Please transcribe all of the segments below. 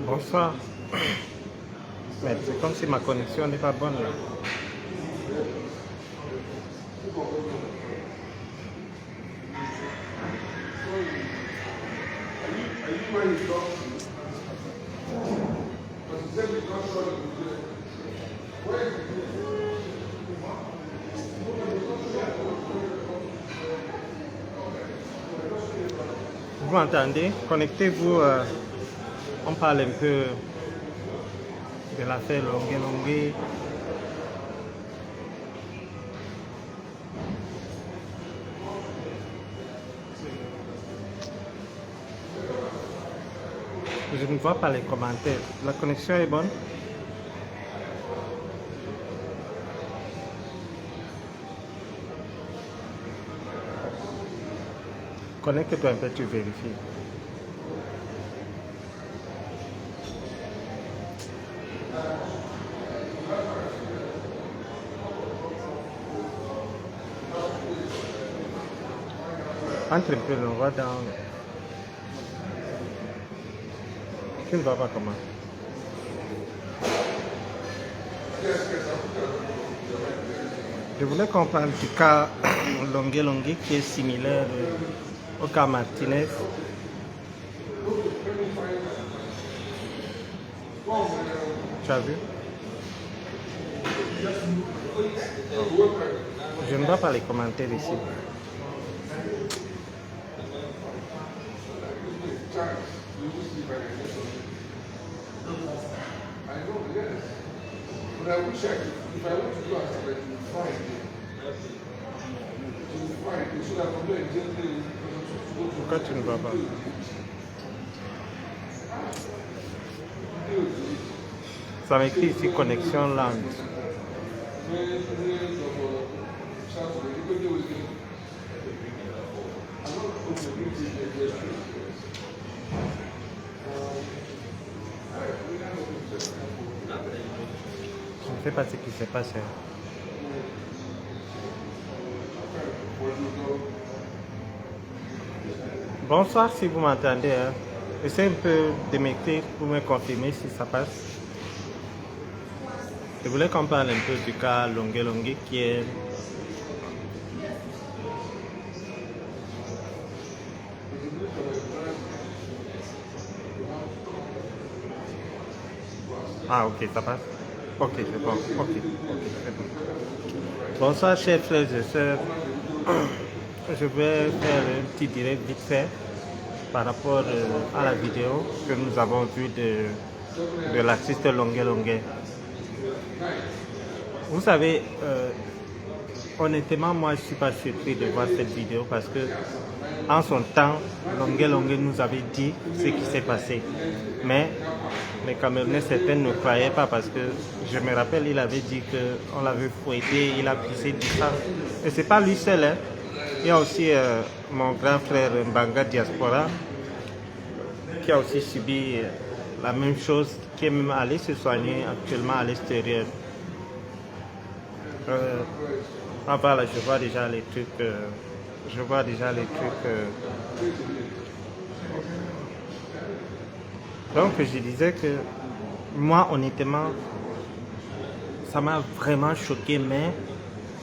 Bonsoir. Mais c'est comme si ma connexion n'est pas bonne là. Vous m'entendez? Connectez-vous. On parle un peu de l'affaire Longué. Je ne vois pas les commentaires. La connexion est bonne? Connecte-toi un peu, tu vérifies. Entre un peu, on va dans... Tu ne vois pas comment. Je voulais qu'on parle du cas Longué qui est similaire au cas Martinez. Tu as vu? Je ne vois pas les commentaires ici. Pourquoi tu ne vois pas? Ça m'écrit ici connexion lente. Je ne sais pas ce qui s'est passé. Bonsoir si vous m'entendez. Essayez un peu de m'écrire pour me confirmer si ça passe. Je voulais qu'on parle un peu du cas Longué qui est... Ah ok, ça passe. Ok, c'est bon. Ok, c'est bon. Bonsoir chers frères et sœurs. Je vais faire un petit direct vite fait par rapport à la vidéo que nous avons vue de l'artiste Longué. Vous savez, honnêtement, moi je ne suis pas surpris de voir cette vidéo parce que en son temps, Longué nous avait dit ce qui s'est passé. Mais les Camerounais, certains ne croyaient pas parce que je me rappelle, il avait dit qu'on l'avait fouetté, il a pissé du sang. Et c'est pas lui seul, hein. Il y a aussi mon grand frère Mbanga Diaspora qui a aussi subi la même chose, qui est même allé se soigner actuellement à l'extérieur. Voilà, je vois déjà les trucs. Donc je disais que moi honnêtement, ça m'a vraiment choqué, mais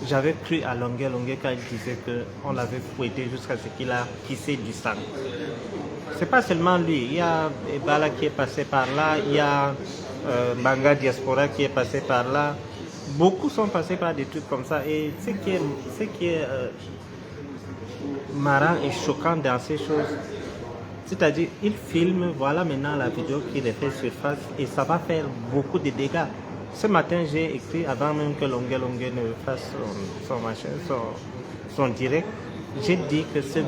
j'avais cru à Longué quand il disait qu'on l'avait fouetté jusqu'à ce qu'il a pissé du sang. C'est pas seulement lui, il y a Ebala qui est passé par là, il y a Mbanga Diaspora qui est passé par là. Beaucoup sont passés par des trucs comme ça. Et ce qui est marrant et choquant dans ces choses, c'est-à-dire, il filme, voilà maintenant la vidéo qui est fait surface et ça va faire beaucoup de dégâts. Ce matin, j'ai écrit, avant même que Longué ne fasse son direct, j'ai dit que c'est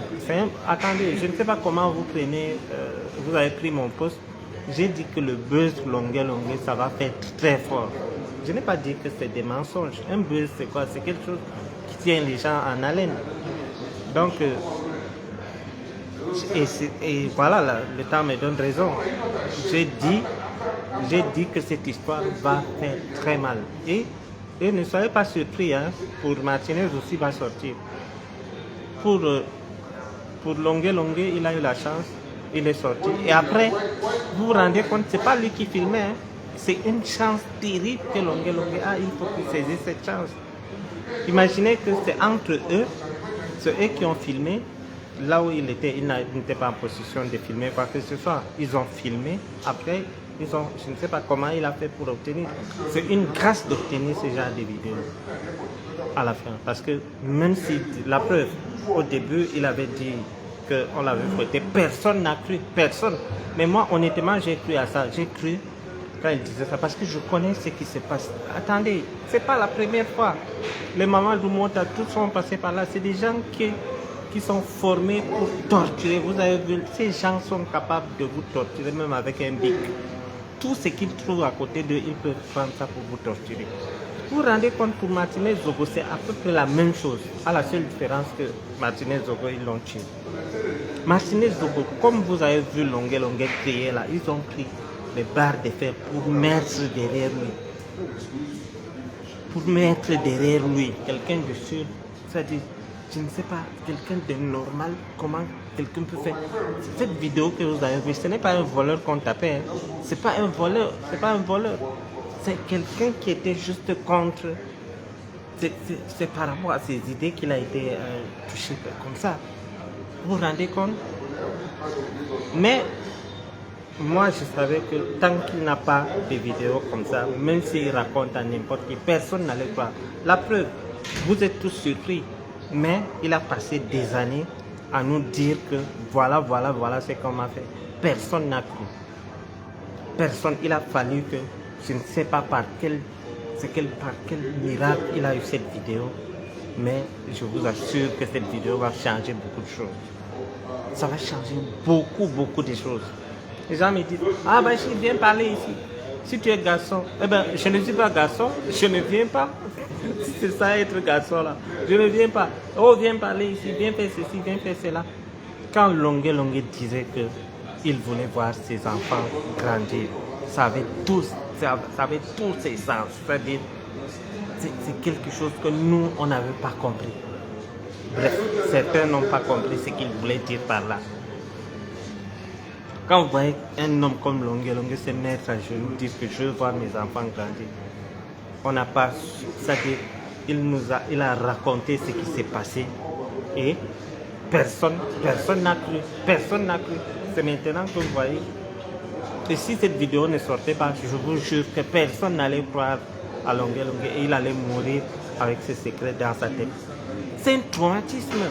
attendez, je ne sais pas comment vous prenez, vous avez pris mon post, j'ai dit que le buzz Longué, ça va faire très fort. Je n'ai pas dit que c'est des mensonges. Un buzz, c'est quoi? C'est quelque chose qui tient les gens en haleine. Donc, Et voilà, le temps me donne raison. J'ai dit que cette histoire va faire très mal. Et ne soyez pas surpris, hein, pour Martinez aussi va sortir. Pour Longue, il a eu la chance, il est sorti. Et après, vous vous rendez compte, c'est pas lui qui filmait, hein. C'est une chance terrible que Longue a, il faut qu'il saisisse cette chance. Imaginez que c'est entre eux, c'est eux qui ont filmé, là où il était, il n'était pas en position de filmer quoi que ce soit. Ils ont filmé, après, je ne sais pas comment il a fait pour obtenir. C'est une grâce d'obtenir ce genre de vidéos à la fin. Parce que même si, la preuve, au début, il avait dit qu'on l'avait fouetté, personne n'a cru, personne. Mais moi, honnêtement, j'ai cru à ça. J'ai cru quand il disait ça, parce que je connais ce qui se passe. Attendez, c'est pas la première fois. Les mamans Lumota, tous sont passés par là. C'est des gens qui sont formés pour torturer. Vous avez vu, ces gens sont capables de vous torturer, même avec un bic. Tout ce qu'ils trouvent à côté d'eux, ils peuvent prendre ça pour vous torturer. Vous vous rendez compte, pour Martinez Zogo, c'est à peu près la même chose, à la seule différence que Martinez Zogo, ils l'ont tué. Martinez Zogo, comme vous avez vu Longue crier là, ils ont pris les barres de fer pour mettre derrière lui. Pour mettre derrière lui quelqu'un de sûr, c'est-à-dire, je ne sais pas, quelqu'un de normal, comment quelqu'un peut faire. Cette vidéo que vous avez vue, ce n'est pas un voleur qu'on tapait, hein. C'est pas un voleur, c'est pas un voleur. C'est quelqu'un qui était juste contre. C'est par rapport à ses idées qu'il a été touché comme ça. Vous vous rendez compte? Mais moi, je savais que tant qu'il n'a pas de vidéos comme ça, même s'il raconte à n'importe qui, personne n'allait croire. La preuve, vous êtes tous surpris, mais il a passé des années à nous dire que voilà ce qu'on m'a fait. Personne n'a cru. Personne. Il a fallu que, je ne sais pas par quel miracle il a eu cette vidéo, mais je vous assure que cette vidéo va changer beaucoup de choses. Ça va changer beaucoup de choses. Les gens me disent, ah ben je viens parler ici. Si tu es garçon, eh ben je ne suis pas garçon, je ne viens pas. C'est ça être garçon là. Je ne viens pas. Oh, viens parler ici, viens faire ceci, viens faire cela. Quand Longue disait qu'il voulait voir ses enfants grandir, ça avait tous ses sens. C'est-à-dire, c'est quelque chose que nous, on n'avait pas compris. Bref, certains n'ont pas compris ce qu'il voulait dire par là. Quand vous voyez un homme comme Longue se mettre à genoux, dire que je veux voir mes enfants grandir, on n'a pas, c'est-à-dire, il a raconté ce qui s'est passé et personne n'a cru, C'est maintenant que vous voyez. Et si cette vidéo ne sortait pas, je vous jure que personne n'allait croire à Longue et il allait mourir avec ses secrets dans sa tête. C'est un traumatisme.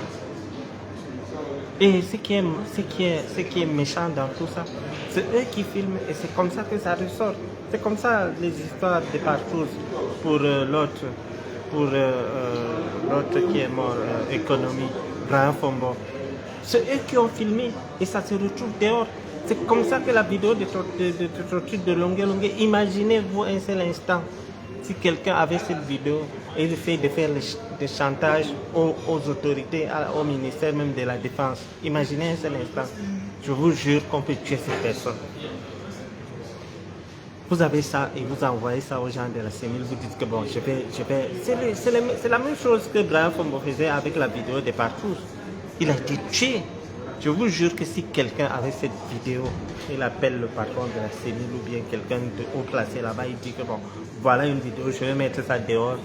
Et ce qui est méchant dans tout ça, c'est eux qui filment et c'est comme ça que ça ressort. C'est comme ça les histoires de partout pour l'autre qui est mort, économie, Brian Fombo. C'est eux qui ont filmé et ça se retrouve dehors. C'est comme ça que la vidéo de torture de Longue, imaginez-vous un seul instant, si quelqu'un avait cette vidéo et il essaie de faire des chantages aux autorités, au ministère même de la Défense, imaginez un seul instant, je vous jure qu'on peut tuer cette personne. Vous avez ça et vous envoyez ça aux gens de la CENIL, vous dites que bon, je vais. C'est la même chose que Brian Fombo faisait avec la vidéo de Partout. Il a été tué. Je vous jure que si quelqu'un avait cette vidéo, il appelle le patron de la CENIL ou bien quelqu'un de haut classé là-bas, il dit que bon, voilà une vidéo, je vais mettre ça dehors,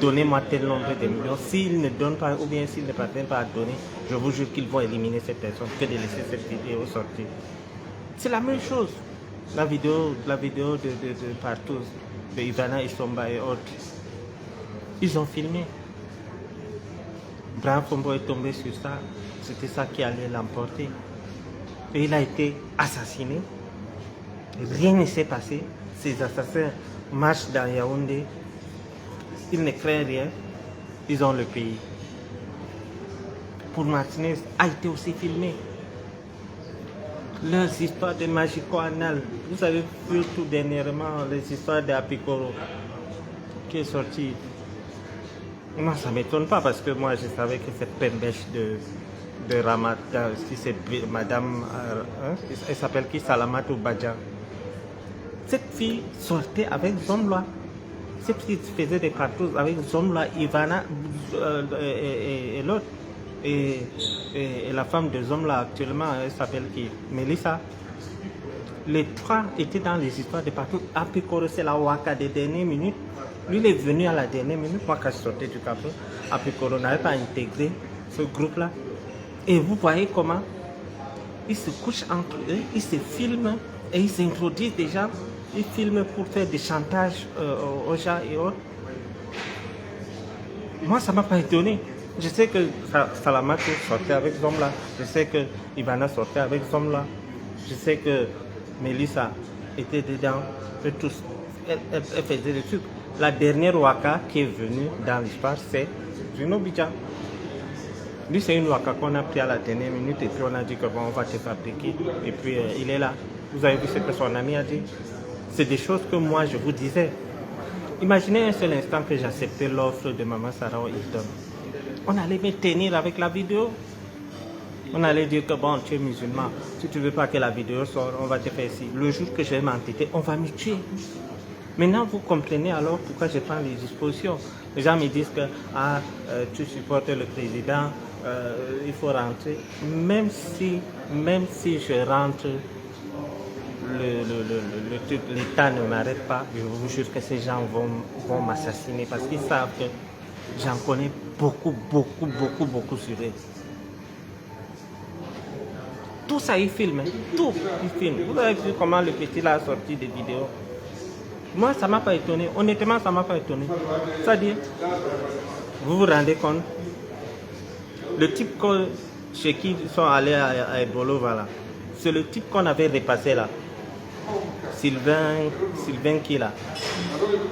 donnez-moi tel nombre de millions. S'il ne donne pas ou bien s'il ne parvient pas à donner, je vous jure qu'ils vont éliminer cette personne que de laisser cette vidéo sortir. C'est la même chose. La vidéo de Partout, de Ivana Isomba et autres, ils ont filmé. Brian Fombo est tombé sur ça, c'était ça qui allait l'emporter. Et il a été assassiné. Rien ne s'est passé. Ces assassins marchent dans Yaoundé. Ils ne craignent rien. Ils ont le pays. Pour Martinez, a été aussi filmé. Leurs histoires de magico-anal. Vous avez vu tout dernièrement les histoires d'Apicoro qui est sorti. Moi, ça ne m'étonne pas parce que moi, je savais que cette pembèche de Ramadan, si c'est Madame, elle s'appelle qui, Salamatou Badja. Cette fille sortait avec Zomla. Cette fille faisait des cartouches avec Zomla, Ivana et l'autre. Et la femme de Zomla actuellement, elle s'appelle qui? Melissa. Les trois étaient dans les histoires de partout. Apikoro, c'est la Waka des dernières minutes. Lui, il est venu à la dernière minute. Moi, quand je sortais du carton, Apikoro n'avait pas intégré ce groupe-là. Et vous voyez comment ils se couchent entre eux, ils se filment et ils s'introduisent déjà. Ils filment pour faire des chantages aux gens et autres. Moi, ça ne m'a pas étonné. Je sais que Salamatou sortait avec Zomla. Je sais que Ivana sortait avec Zomla. Je sais que Melissa était dedans. Elle faisait des trucs. La dernière Waka qui est venue dans l'histoire, c'est Juno Bidja. Lui, c'est une Waka qu'on a pris à la dernière minute et puis on a dit que bon, on va te fabriquer. Et puis il est là. Vous avez vu ce que son ami a dit? C'est des choses que moi je vous disais. Imaginez un seul instant que j'acceptais l'offre de Maman Sarah Hilton. On allait me tenir avec la vidéo. On allait dire que bon, tu es musulman. Si tu ne veux pas que la vidéo sorte, on va te faire ici. Le jour que je vais m'entêter, on va me tuer. Maintenant, vous comprenez alors pourquoi je prends les dispositions. Les gens me disent que tu supportes le président, il faut rentrer. Même si je rentre, l'État ne m'arrête pas, je vous jure que ces gens vont m'assassiner parce qu'ils savent que j'en connais beaucoup sur eux. Tout ça, ils filment, tout, ils filment. Vous avez vu comment le petit là a sorti des vidéos. Moi, ça ne m'a pas étonné. Honnêtement, ça ne m'a pas étonné. C'est-à-dire, vous vous rendez compte, le type chez qui ils sont allés à Ebolo, voilà, c'est le type qu'on avait repassé là. Sylvain qui là,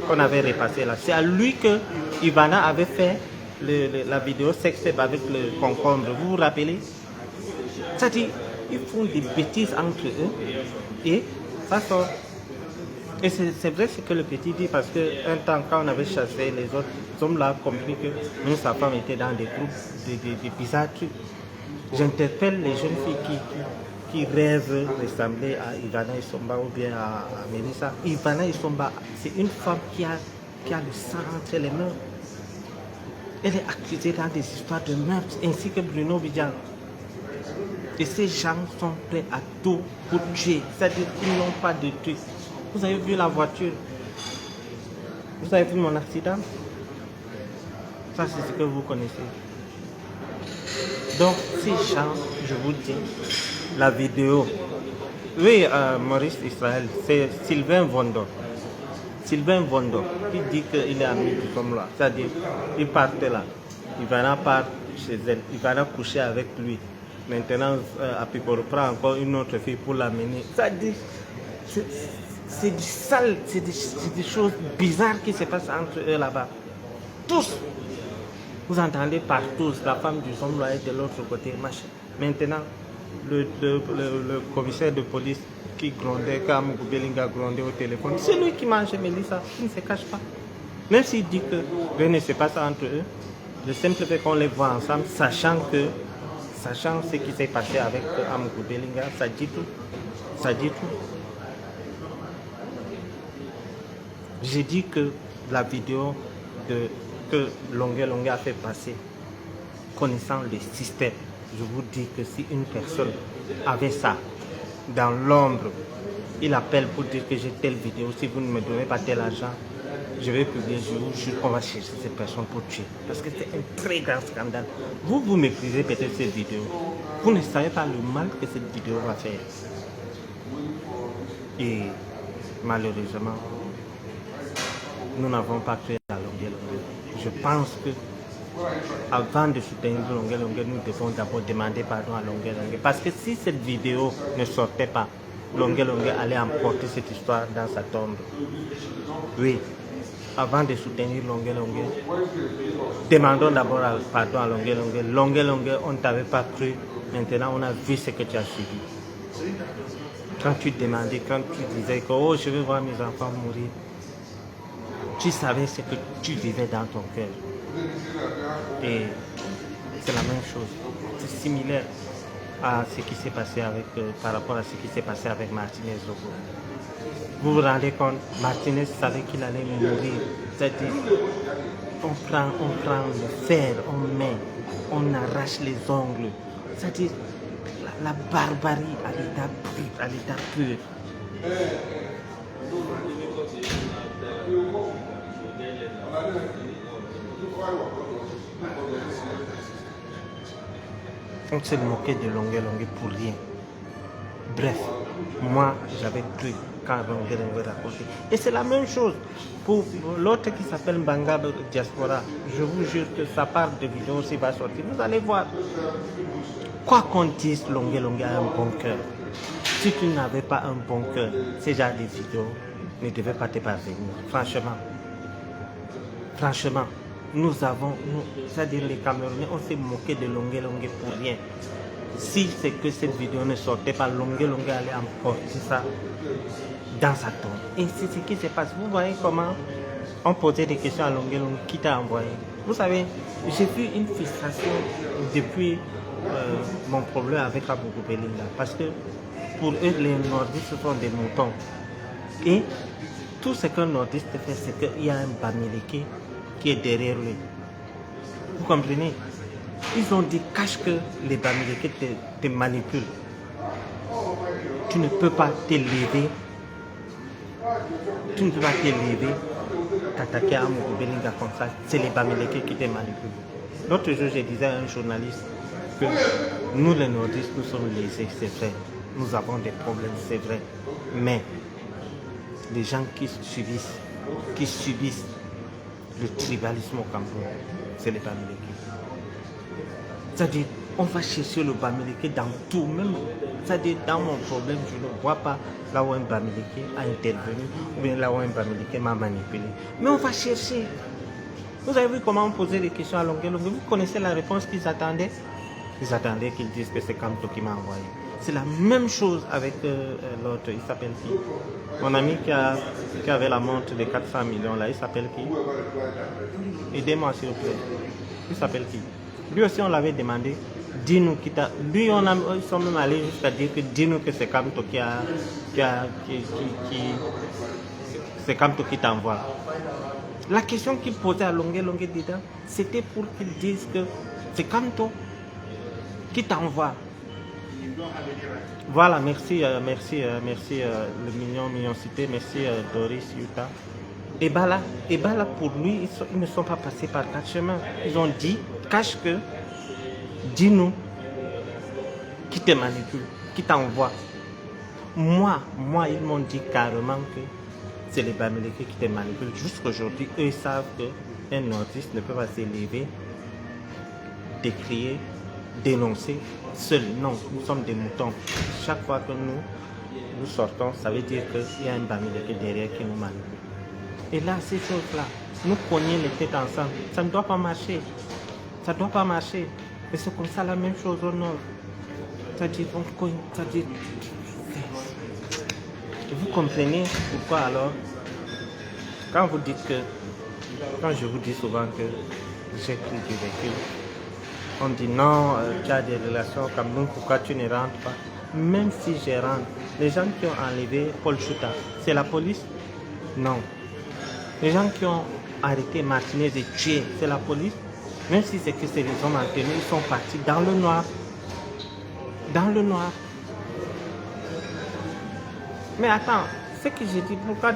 qu'on avait repassé là. C'est à lui que Ivana avait fait la vidéo sextape avec le concombre. Vous vous rappelez? C'est-à-dire, ils font des bêtises entre eux et ça sort. Et c'est vrai ce que le petit dit parce qu'un temps, quand on avait chassé les autres hommes là, compris que même sa femme était dans des groupes, des bizarres trucs. J'interpelle les jeunes filles qui rêvent de ressembler à Ivana Isomba ou bien à Melissa. Ivana Isomba, c'est une femme qui a le sang entre les mains. Elle est accusée dans des histoires de meurtre, ainsi que Bruno Bidjan. Et ces gens sont prêts à tout pour tuer. C'est-à-dire qu'ils n'ont pas de truc. Vous avez vu la voiture? Vous avez vu mon accident? Ça, c'est ce que vous connaissez. Donc, ces gens, je vous dis, la vidéo. Oui, Maurice Israël, c'est Sylvain Vondo. Sylvain Vondo, qui dit qu'il est ami du comme là. C'est-à-dire, il partait là. Il va part chez elle. Il va coucher avec lui. Maintenant, Apikoro prend encore une autre fille pour l'amener. C'est-à-dire, c'est du sale, c'est des choses bizarres qui se passent entre eux là-bas. Tous. Vous entendez partout, la femme du homme là est de l'autre côté. Machin. Maintenant, le commissaire de police qui grondait, quand Belinga grondait au téléphone, c'est lui qui mange Melissa, il ne se cache pas. Même s'il dit que rien ne se passe entre eux, le simple fait qu'on les voit ensemble, sachant ce qui s'est passé avec Amougou Belinga, ça dit tout. Ça dit tout. J'ai dit que la vidéo que Longue a fait passer, connaissant le système, je vous dis que si une personne avait ça dans l'ombre, il appelle pour dire que j'ai telle vidéo, si vous ne me donnez pas tel argent, je vais publier, je vous jure qu'on va chercher cette personne pour tuer. Parce que c'est un très grand scandale. Vous méprisez peut-être cette vidéo. Vous ne savez pas le mal que cette vidéo va faire. Et malheureusement, nous n'avons pas créé la Longue. Je pense que avant de soutenir Longue, nous devons d'abord demander pardon à Longue. Parce que si cette vidéo ne sortait pas, Longue allait emporter cette histoire dans sa tombe. Oui, avant de soutenir Longue, demandons d'abord pardon à Longue, on ne t'avait pas cru. Maintenant, on a vu ce que tu as subi. Quand tu demandais, quand tu disais que oh, je veux voir mes enfants mourir, tu savais ce que tu vivais dans ton cœur. Et c'est la même chose. C'est similaire à ce qui s'est passé avec, par rapport à ce qui s'est passé avec Martinez Zogo. Vous vous rendez compte, Martinez savait qu'il allait mourir. C'est-à-dire, on prend le fer, on met, on arrache les ongles. C'est-à-dire, la barbarie à l'état pur. On s'est moqué de Longue pour rien. Bref, moi j'avais cru quand Longue raconté. Et c'est la même chose pour l'autre qui s'appelle Mbanga Diaspora. Je vous jure que sa part de vidéo aussi va sortir. Vous allez voir. Quoi qu'on dise, Longue a un bon cœur. Si tu n'avais pas un bon cœur, ces genres de vidéos ne devaient pas te parvenir. Franchement, c'est-à-dire les Camerounais, on s'est moqué de Longue pour rien. Si c'est que cette vidéo ne sortait pas, Longue allait emporter ça dans sa tombe. Et c'est ce qui se passe. Vous voyez comment on posait des questions à Longue qui t'a envoyé. Vous savez, j'ai vu une frustration depuis mon problème avec Aboubou Belinda. Parce que pour eux, les nordistes sont des moutons. Et tout ce qu'un nordiste fait, c'est qu'il y a un Bamileke qui est derrière lui. Vous comprenez? Ils ont dit cache que les Bamileke te manipulent. Tu ne peux pas te lever. Tu ne peux pas te lever, t'attaquer à Aboubou Belinda comme ça. C'est les Bamileke qui te manipulent. L'autre jour, je disais à un journaliste que nous, les nordistes, nous sommes lésés, c'est vrai. Nous avons des problèmes, c'est vrai. Mais les gens qui subissent le tribalisme au Cameroun, c'est les Bamileke. C'est-à-dire, on va chercher le Bamileke dans tout, même, c'est-à-dire, dans mon problème, je ne vois pas là où un Bamileke a intervenu, ou bien là où un Bamileke m'a manipulé. Mais on va chercher. Vous avez vu comment on posait des questions à Longue. Vous connaissez la réponse qu'ils attendaient? Ils attendaient qu'ils disent que c'est Kamto qui m'a envoyé. C'est la même chose avec l'autre, il s'appelle qui? Mon ami qui avait la montre de 400 millions là, il s'appelle qui? Aidez-moi s'il vous plaît. Il s'appelle qui? Lui aussi on l'avait demandé, dis-nous qui t'a... Lui ils sont même allés jusqu'à dire que dis-nous que c'est Kamto c'est Kamto qui t'envoie. La question qu'il posait à Longue dedans, c'était pour qu'ils disent que c'est Kamto qui t'envoie. Voilà, merci, le mignon cité, merci Doris Yuta. Et bah là, pour lui, ils ne sont pas passés par 4 chemins. Ils ont dit, cache que, dis-nous qui te manipule, qui t'envoie. Moi, ils m'ont dit carrément que c'est les Bamileke qui te manipulent. Jusqu'aujourd'hui, eux savent qu'un nordiste ne peut pas s'élever, décrier, dénoncer seul. Non, nous sommes des moutons. Chaque fois que nous sortons, ça veut dire qu'il y a un Bamileke derrière qui nous manipule. Et là, ces choses-là, nous cogner les têtes ensemble, ça ne doit pas marcher. Ça ne doit pas marcher. Et c'est comme ça la même chose au nord. C'est-à-dire, on cogne, c'est-à-dire... Vous comprenez pourquoi alors, quand je vous dis souvent que j'ai pris du recul, on dit non, tu as des relations au Cameroun, pourquoi tu ne rentres pas? Même si je rentre, les gens qui ont enlevé Paul Chouta, c'est la police? Non. Les gens qui ont arrêté Martinez et tué, c'est la police? Même si c'est que c'est les hommes en tenue, ils sont partis dans le noir. Dans le noir. Mais attends, ce que j'ai dit, pourquoi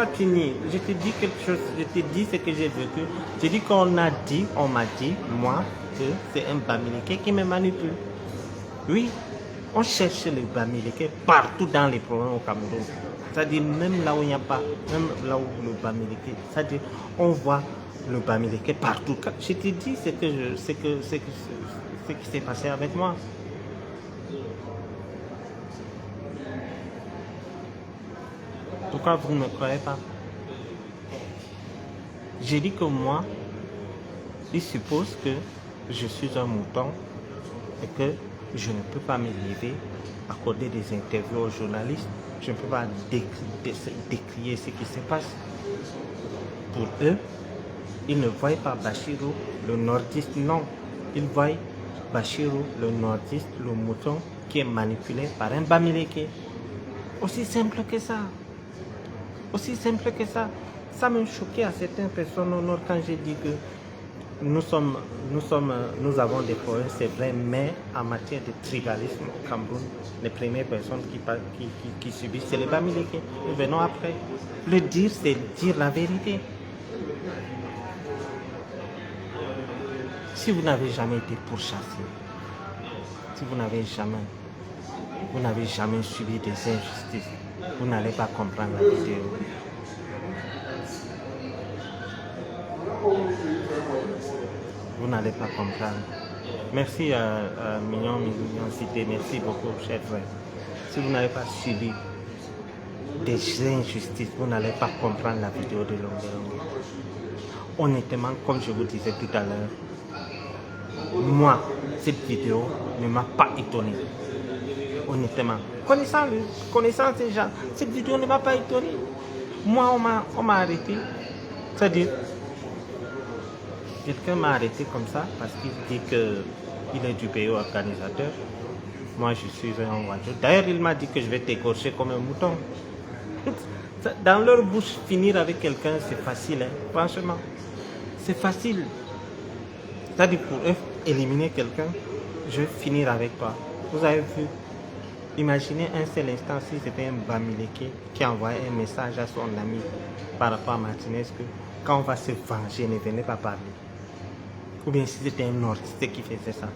tu nies? Je te dis quelque chose, je te dis ce que j'ai vécu. Je dis on m'a dit, moi, que c'est un Bamileke qui me manipule. Oui, on cherche les Bamileke partout dans les problèmes au Cameroun. C'est-à-dire même là où il n'y a pas, même là où le Bamileke, c'est-à-dire on voit le Bamileke partout. Je te dis ce qui s'est passé avec moi. Pourquoi vous ne me croyez pas? J'ai dit que moi, il suppose que je suis un mouton et que je ne peux pas me lever, accorder des interviews aux journalistes. Je ne peux pas décrier ce qui se passe. Pour eux, ils ne voient pas Bachirou, le nordiste, non. Ils voient Bachirou, le nordiste, le mouton qui est manipulé par un Bamileke. Aussi simple que ça. Aussi simple que ça. Ça m'a choqué à certaines personnes au nord quand j'ai dit que nous avons des problèmes, c'est vrai, mais en matière de tribalisme au Cameroun, les premières personnes qui subissent, c'est les Bamileke. Nous venons après. Le dire, c'est dire la vérité. Si vous n'avez jamais été pourchassé, si vous n'avez jamais subi des injustices, vous n'allez pas comprendre la vidéo. Vous n'allez pas comprendre. Merci à Mignon Cité, merci beaucoup, cher frère. Si vous n'avez pas subi des injustices, vous n'allez pas comprendre la vidéo de Longue. Honnêtement, comme je vous disais tout à l'heure, moi, cette vidéo ne m'a pas étonné. Honnêtement, connaissant ces gens, cette vidéo ne m'a pas étonné. Moi, on m'a arrêté. C'est-à-dire, quelqu'un m'a arrêté comme ça parce qu'il dit qu'il est du pays organisateur. Moi, je suis un oiseau. D'ailleurs, il m'a dit que je vais t'écorcher comme un mouton. Dans leur bouche, finir avec quelqu'un, c'est facile. Hein? Franchement, c'est facile. C'est-à-dire, pour eux, éliminer quelqu'un, je vais finir avec toi. Vous avez vu? Imaginez un seul instant si c'était un Bamileke qui envoyait un message à son ami par rapport à Martinez que quand on va se venger, ne venez pas parler. Ou bien si c'était un nordiste qui faisait ça.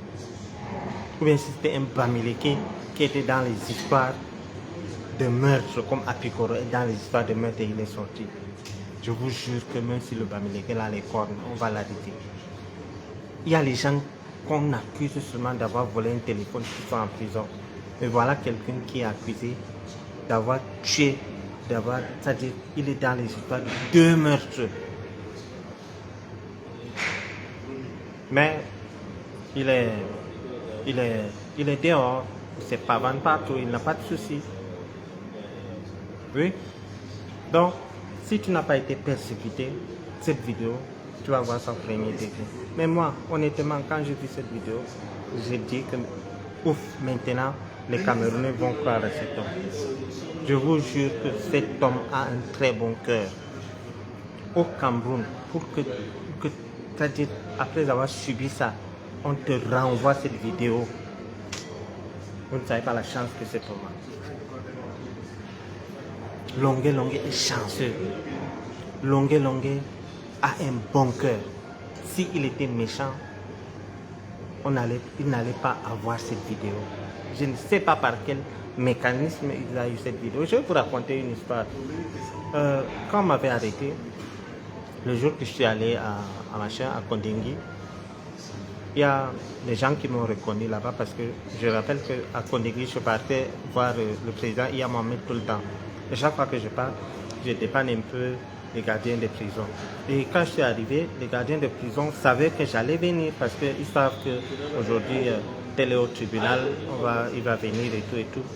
Ou bien si c'était un Bamileke qui était dans les histoires de meurtre comme Apikoro est dans les histoires de meurtre et il est sorti. Je vous jure que même si le Bamileke a les cornes, on va l'arrêter. Il y a les gens qu'on accuse seulement d'avoir volé un téléphone qui sont en prison. Mais voilà quelqu'un qui est accusé d'avoir tué, c'est-à-dire il est dans les histoires de 2 meurtres. Mais il est dehors, il se pavane partout, il n'a pas de soucis. Oui. Donc, si tu n'as pas été persécuté, cette vidéo, tu vas voir son premier degré. Mais moi, honnêtement, quand j'ai vu cette vidéo, j'ai dit que, ouf, maintenant, les Camerounais vont croire à cet homme. Je vous jure que cet homme a un très bon cœur. Au Cameroun, pour que c'est-à-dire, après avoir subi ça, on te renvoie cette vidéo. Vous ne savez pas la chance que cet homme a. Longue est chanceux. Longue a un bon cœur. S'il était méchant, il n'allait pas avoir cette vidéo. Je ne sais pas par quel mécanisme il a eu cette vidéo. Je vais vous raconter une histoire. Quand on m'avait arrêté, le jour que je suis allé à Kondengui, il y a des gens qui m'ont reconnu là-bas parce que je rappelle qu'à Kondengui, je partais voir le président Iya Mohamed tout le temps. Et chaque fois que je pars, je dépanne un peu les gardiens de prison. Et quand je suis arrivé, les gardiens de prison savaient que j'allais venir parce qu'ils savent qu'aujourd'hui, tel est au tribunal, il va venir et tout et tout.